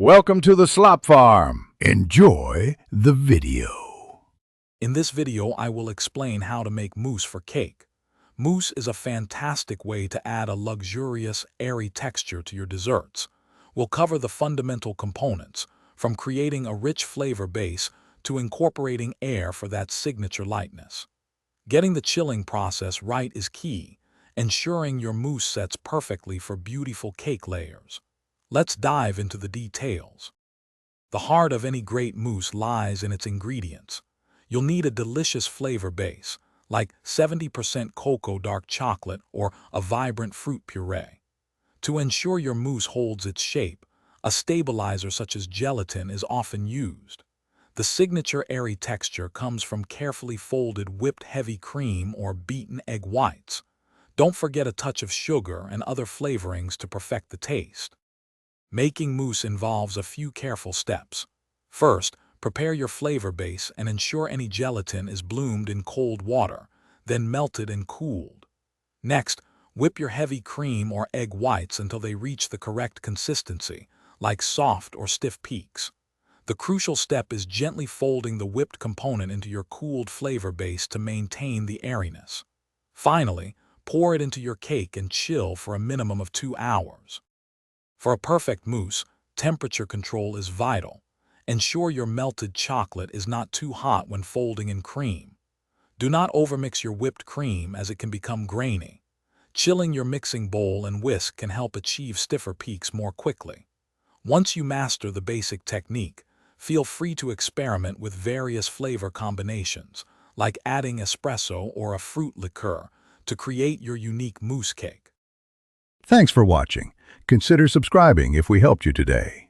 Welcome to the Slop Farm. Enjoy the video. In this video, I will explain how to make mousse for cake. Mousse is a fantastic way to add a luxurious, airy texture to your desserts. We'll cover the fundamental components, from creating a rich flavor base to incorporating air for that signature lightness. Getting the chilling process right is key, ensuring your mousse sets perfectly for beautiful cake layers. Let's dive into the details. The heart of any great mousse lies in its ingredients. You'll need a delicious flavor base, like 70% cocoa dark chocolate or a vibrant fruit puree. To ensure your mousse holds its shape, a stabilizer such as gelatin is often used. The signature airy texture comes from carefully folded whipped heavy cream or beaten egg whites. Don't forget a touch of sugar and other flavorings to perfect the taste. Making mousse involves a few careful steps. First, prepare your flavor base and ensure any gelatin is bloomed in cold water, then melted and cooled. Next, whip your heavy cream or egg whites until they reach the correct consistency, like soft or stiff peaks. The crucial step is gently folding the whipped component into your cooled flavor base to maintain the airiness. Finally, pour it into your cake and chill for a minimum of 2 hours. For a perfect mousse, temperature control is vital. Ensure your melted chocolate is not too hot when folding in cream. Do not overmix your whipped cream as it can become grainy. Chilling your mixing bowl and whisk can help achieve stiffer peaks more quickly. Once you master the basic technique, feel free to experiment with various flavor combinations, like adding espresso or a fruit liqueur, to create your unique mousse cake. Thanks for watching. Consider subscribing if we helped you today.